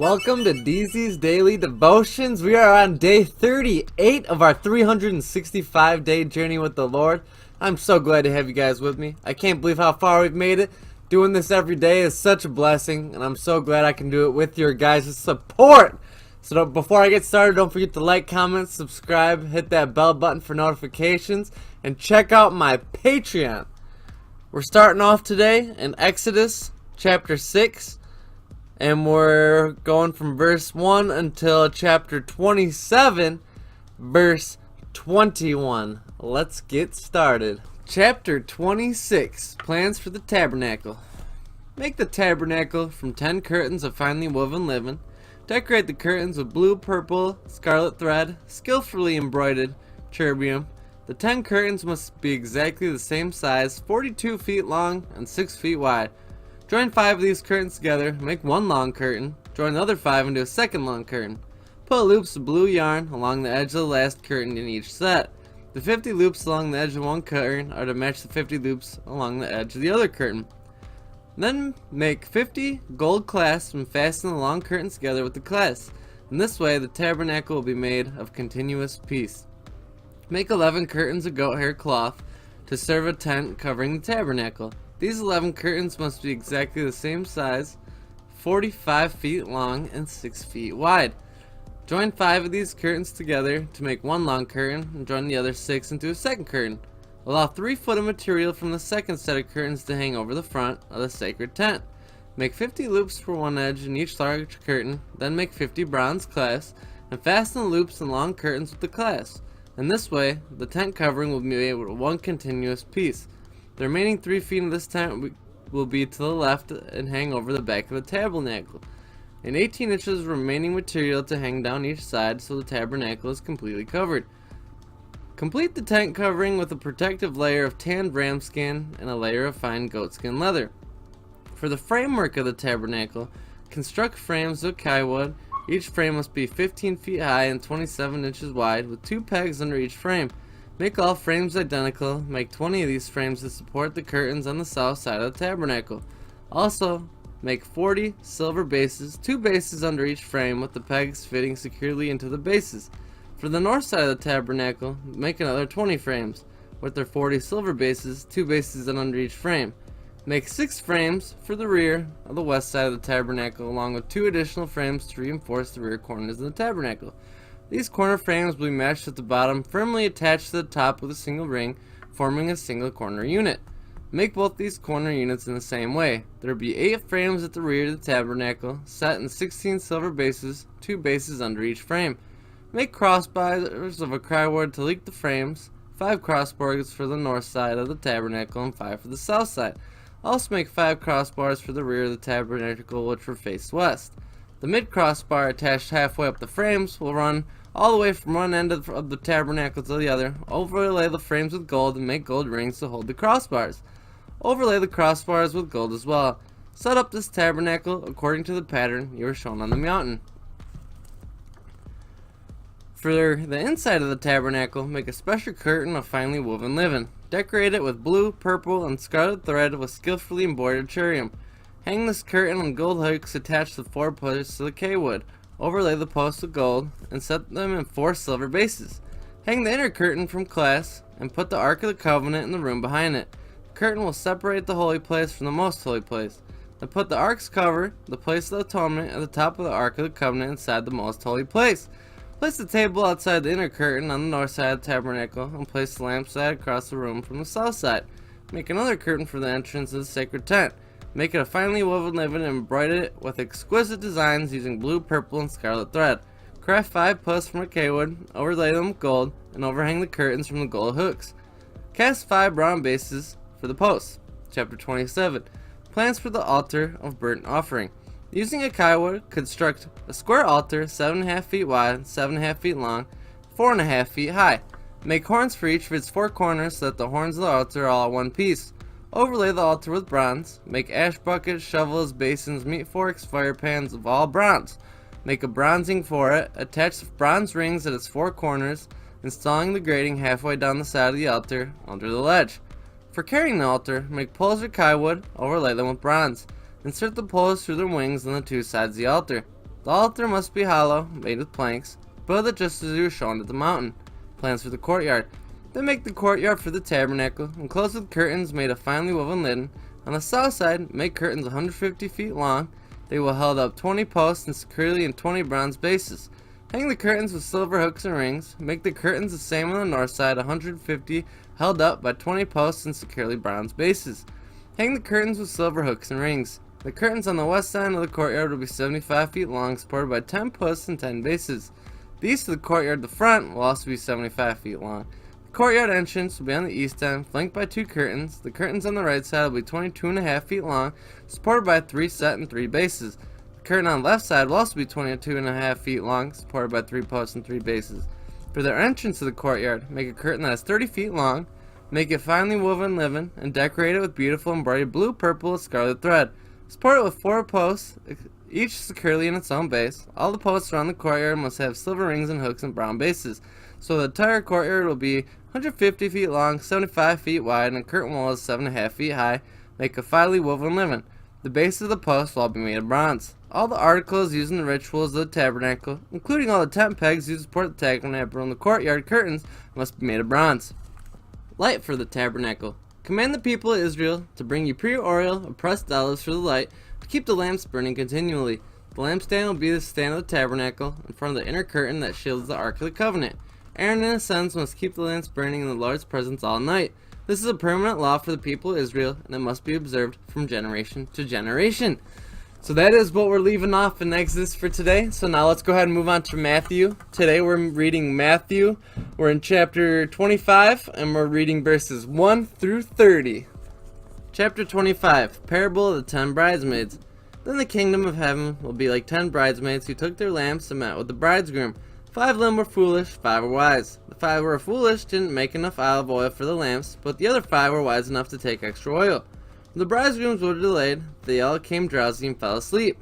Welcome to DZ's Daily Devotions. We are on day 38 of our 365-day journey with the Lord. I'm so glad to have you guys with me. I can't believe how far we've made it. Doing this every day is such a blessing, and I'm so glad I can do it with your guys' support. So before I get started, don't forget to like, comment, subscribe, hit that bell button for notifications, and check out my Patreon. We're starting off today in Exodus chapter 6. And we're going from verse 1 until chapter 27, verse 21. Let's get started. Chapter 26, Plans for the Tabernacle. Make the tabernacle from 10 curtains of finely woven linen. Decorate the curtains with blue, purple, scarlet thread, skillfully embroidered cherubim. The 10 curtains must be exactly the same size, 42 feet long and 6 feet wide. Join 5 of these curtains together, make one long curtain. Join the other 5 into a second long curtain. Put loops of blue yarn along the edge of the last curtain in each set. The 50 loops along the edge of one curtain are to match the 50 loops along the edge of the other curtain. Then make 50 gold clasps and fasten the long curtains together with the clasps. In this way, the tabernacle will be made of continuous piece. Make 11 curtains of goat hair cloth to serve a tent covering the tabernacle. These 11 curtains must be exactly the same size, 45 feet long and 6 feet wide. Join 5 of these curtains together to make one long curtain and join the other 6 into a second curtain. Allow 3 foot of material from the second set of curtains to hang over the front of the sacred tent. Make 50 loops for one edge in each large curtain, then make 50 bronze clasps and fasten the loops and long curtains with the clasps. In this way, the tent covering will be made with one continuous piece. The remaining 3 feet of this tent will be to the left and hang over the back of the tabernacle, and 18 inches of remaining material to hang down each side so the tabernacle is completely covered. Complete the tent covering with a protective layer of tanned ram skin and a layer of fine goatskin leather. For the framework of the tabernacle, construct frames of kaiwood. Each frame must be 15 feet high and 27 inches wide with 2 pegs under each frame. Make all frames identical. Make 20 of these frames to support the curtains on the south side of the tabernacle. Also, make 40 silver bases, 2 bases under each frame with the pegs fitting securely into the bases. For the north side of the tabernacle, make another 20 frames with their 40 silver bases, 2 bases under each frame. Make 6 frames for the rear of the west side of the tabernacle along with 2 additional frames to reinforce the rear corners of the tabernacle. These corner frames will be matched at the bottom, firmly attached to the top with a single ring, forming a single corner unit. Make both these corner units in the same way. There will be 8 frames at the rear of the tabernacle, set in 16 silver bases, 2 bases under each frame. Make crossbars of a crywood to link the frames, 5 crossbars for the north side of the tabernacle and 5 for the south side. Also make 5 crossbars for the rear of the tabernacle which will face west. The mid crossbar attached halfway up the frames will run all the way from one end of the tabernacle to the other. Overlay the frames with gold and make gold rings to hold the crossbars. Overlay the crossbars with gold as well. Set up this tabernacle according to the pattern you are shown on the mountain. For the inside of the tabernacle, make a special curtain of finely woven linen. Decorate it with blue, purple, and scarlet thread with skillfully embroidered cherubim. Hang this curtain on gold hooks attached to 4 posts to the K-wood. Overlay the posts with gold and set them in 4 silver bases. Hang the inner curtain from clasps and put the Ark of the Covenant in the room behind it. The curtain will separate the holy place from the most holy place. Then put the Ark's cover, the place of atonement, at the top of the Ark of the Covenant inside the most holy place. Place the table outside the inner curtain on the north side of the tabernacle and place the lampstand across the room from the south side. Make another curtain for the entrance of the sacred tent. Make it a finely woven linen and embroider it with exquisite designs using blue, purple, and scarlet thread. Craft 5 posts from acacia, overlay them with gold, and overhang the curtains from the gold hooks. Cast 5 bronze bases for the posts. Chapter 27. Plans for the altar of burnt offering. Using acacia, construct a square altar 7.5 feet wide, 7.5 feet long, 4.5 feet high. Make horns for each of its 4 corners so that the horns of the altar are all one piece. Overlay the altar with bronze. Make ash buckets, shovels, basins, meat forks, fire pans of all bronze. Make a bronzing for it. Attach bronze rings at its 4 corners, installing the grating halfway down the side of the altar under the ledge. For carrying the altar, make poles of acacia wood, overlay them with bronze. Insert the poles through their wings on the 2 sides of the altar. The altar must be hollow, made with planks. Build it just as you were shown at the mountain. Plans for the courtyard. Then make the courtyard for the tabernacle, enclosed with curtains made of finely woven linen. On the south side, make curtains 150 feet long. They will hold up 20 posts and securely in 20 bronze bases. Hang the curtains with silver hooks and rings. Make the curtains the same on the north side, 150 held up by 20 posts and securely bronze bases. Hang the curtains with silver hooks and rings. The curtains on the west side of the courtyard will be 75 feet long, supported by 10 posts and 10 bases. The east of the courtyard, the front, will also be 75 feet long. The courtyard entrance will be on the east end, flanked by 2 curtains. The curtains on the right side will be 22.5 feet long, supported by 3 set and 3 bases. The curtain on the left side will also be 22.5 feet long, supported by 3 posts and 3 bases. For their entrance to the courtyard, make a curtain that is 30 feet long, make it finely woven linen, and decorate it with beautiful embroidered blue, purple, and scarlet thread. Support it with 4 posts, each securely in its own base. All the posts around the courtyard must have silver rings and hooks and brown bases. So the entire courtyard will be 150 feet long, 75 feet wide, and a curtain wall is 7.5 feet high. Make a finely woven linen. The base of the posts will all be made of bronze. All the articles used in the rituals of the tabernacle, including all the tent pegs used to support the tabernacle and the courtyard curtains, must be made of bronze. Light for the tabernacle. Command the people of Israel to bring you pure oil of pressed olives for the light, to keep the lamps burning continually. The lampstand will be the stand of the tabernacle, in front of the inner curtain that shields the Ark of the Covenant. Aaron and his sons must keep the lamps burning in the Lord's presence all night. This is a permanent law for the people of Israel, and it must be observed from generation to generation. So that is what we're leaving off in Exodus for today. So now let's go ahead and move on to Matthew. Today we're reading Matthew. We're in chapter 25, and we're reading verses 1 through 30. Chapter 25, Parable of the 10 Bridesmaids. Then the kingdom of heaven will be like 10 bridesmaids who took their lamps and met with the bridegroom. 5 of them were foolish, 5 were wise. The 5 who were foolish didn't make enough olive oil for the lamps, but the other 5 were wise enough to take extra oil. When the bridegrooms were delayed, they all came drowsy and fell asleep.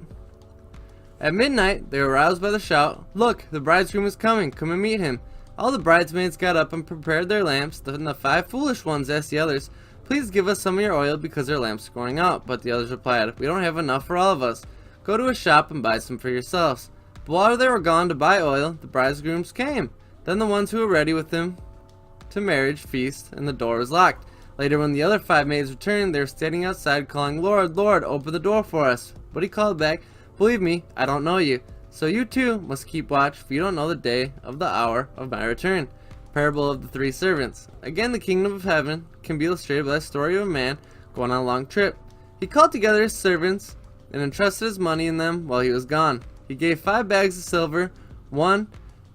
At midnight, they were aroused by the shout, "Look, the bridegroom is coming, come and meet him." All the bridesmaids got up and prepared their lamps. Then the 5 foolish ones asked the others, "Please give us some of your oil because our lamps are going out." But the others replied, "We don't have enough for all of us. Go to a shop and buy some for yourselves." But while they were gone to buy oil, the bridegrooms came. Then the ones who were ready with them to marriage feast, and the door was locked. Later, when the other 5 maids returned, they were standing outside calling, "Lord, Lord, open the door for us." But he called back, "Believe me, I don't know you. So you too must keep watch, for you don't know the day of the hour of my return." Parable of the 3 servants. Again, the kingdom of heaven can be illustrated by the story of a man going on a long trip. He called together his servants and entrusted his money in them while he was gone. He gave 5 bags of silver,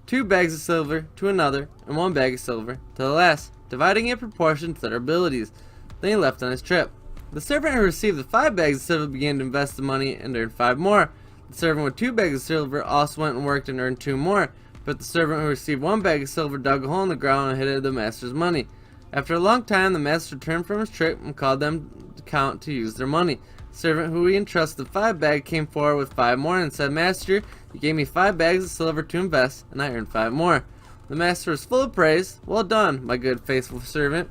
2 bags of silver to another, and 1 bag of silver to the last, dividing in proportion to their abilities. Then he left on his trip. The servant who received the 5 bags of silver began to invest the money and earned 5 more. The servant with 2 bags of silver also went and worked and earned 2 more. But the servant who received 1 bag of silver dug a hole in the ground and hid the master's money. After a long time, the master returned from his trip and called them to count to use their money. The servant who he entrusted the 5 bag came forward with 5 more and said, "Master, you gave me 5 bags of silver to invest, and I earned 5 more." The master was full of praise. "Well done, my good faithful servant.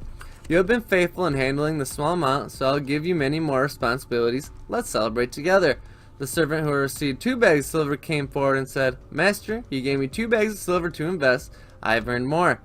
You have been faithful in handling the small amount, so I'll give you many more responsibilities. Let's celebrate together." The servant who received 2 bags of silver came forward and said, "Master, you gave me 2 bags of silver to invest. I have earned more."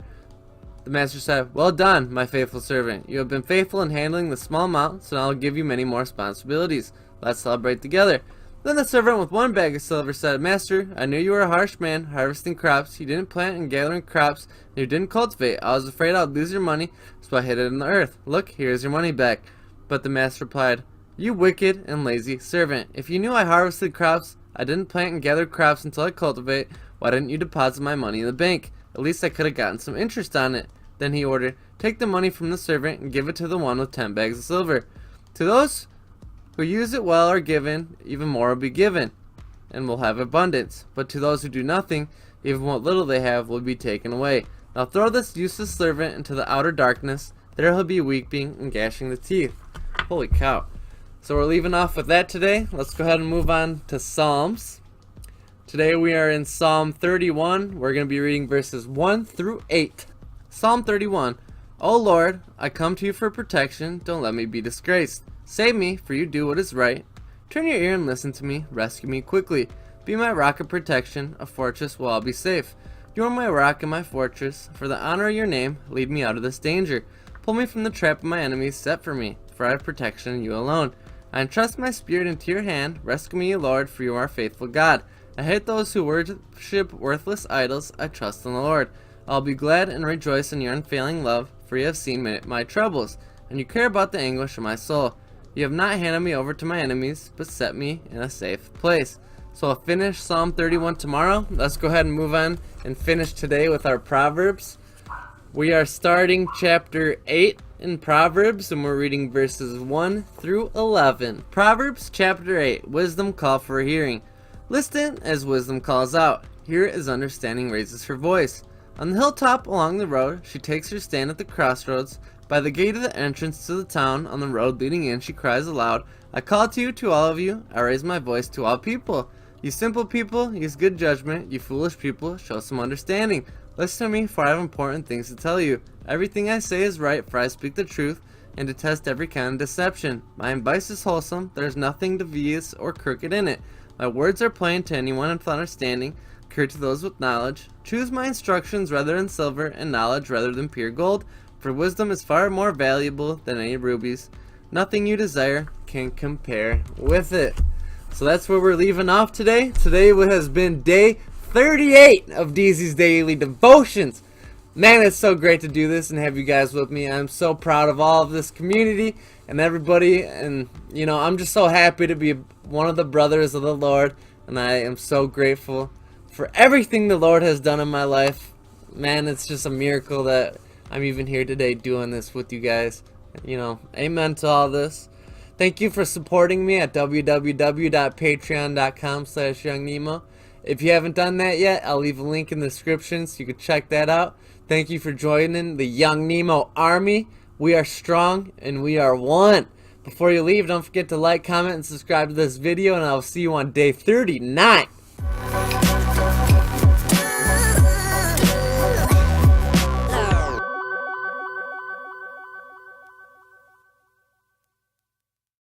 The master said, "Well done, my faithful servant. You have been faithful in handling the small amount, so I'll give you many more responsibilities. Let's celebrate together." Then the servant with 1 bag of silver said, "Master, I knew you were a harsh man, harvesting crops. You didn't plant and gathering crops, and you didn't cultivate. I was afraid I'd lose your money, so I hid it in the earth. Look, here's your money back." But the master replied, "You wicked and lazy servant. If you knew I harvested crops, I didn't plant and gather crops until I cultivate, why didn't you deposit my money in the bank? At least I could have gotten some interest on it." Then he ordered, "Take the money from the servant and give it to the one with 10 bags of silver. To those who use it well are given, even more will be given, and will have abundance. But to those who do nothing, even what little they have will be taken away. Now throw this useless servant into the outer darkness. There he'll be weeping and gnashing the teeth." Holy cow. So we're leaving off with that today. Let's go ahead and move on to Psalms. Today we are in Psalm 31. We're going to be reading verses 1 through 8. Psalm 31. "O Lord, I come to you for protection. Don't let me be disgraced. Save me, for you do what is right. Turn your ear and listen to me. Rescue me quickly. Be my rock of protection, a fortress where I'll be safe. You are my rock and my fortress. For the honor of your name, lead me out of this danger. Pull me from the trap of my enemies set for me, for I have protection in you alone. I entrust my spirit into your hand. Rescue me, Lord, for you are a faithful God. I hate those who worship worthless idols. I trust in the Lord. I'll be glad and rejoice in your unfailing love, for you have seen my troubles, and you care about the anguish of my soul. You have not handed me over to my enemies, but set me in a safe place. So I'll finish Psalm 31 tomorrow. Let's go ahead and move on and finish today with our Proverbs. We are starting chapter 8 in Proverbs, and we're reading verses 1 through 11. Proverbs chapter 8, Wisdom call for hearing. Listen as wisdom calls out. Hear as understanding raises her voice. On the hilltop along the road, she takes her stand at the crossroads. By the gate of the entrance to the town, on the road leading in, she cries aloud, I call to you, to all of you. I raise my voice to all people. You simple people, use good judgment. You foolish people, show some understanding. Listen to me, for I have important things to tell you. Everything I say is right, for I speak the truth, and detest every kind of deception. My advice is wholesome. There is nothing devious or crooked in it. My words are plain to anyone with understanding, clear to those with knowledge. Choose my instructions rather than silver, and knowledge rather than pure gold. For wisdom is far more valuable than any rubies. Nothing you desire can compare with it. So that's where we're leaving off today. Today has been day 38 of DZ's Daily Devotions. Man, it's so great to do this and have you guys with me. I'm so proud of all of this community and everybody. And, I'm just so happy to be one of the brothers of the Lord. And I am so grateful for everything the Lord has done in my life. Man, it's just a miracle that I'm even here today doing this with you guys. Amen to all this. Thank you for supporting me at www.patreon.com/YoungNemo. If you haven't done that yet, I'll leave a link in the description so you can check that out. Thank you for joining the Young Nemo Army. We are strong and we are one. Before you leave, don't forget to like, comment, and subscribe to this video, and I'll see you on day 39.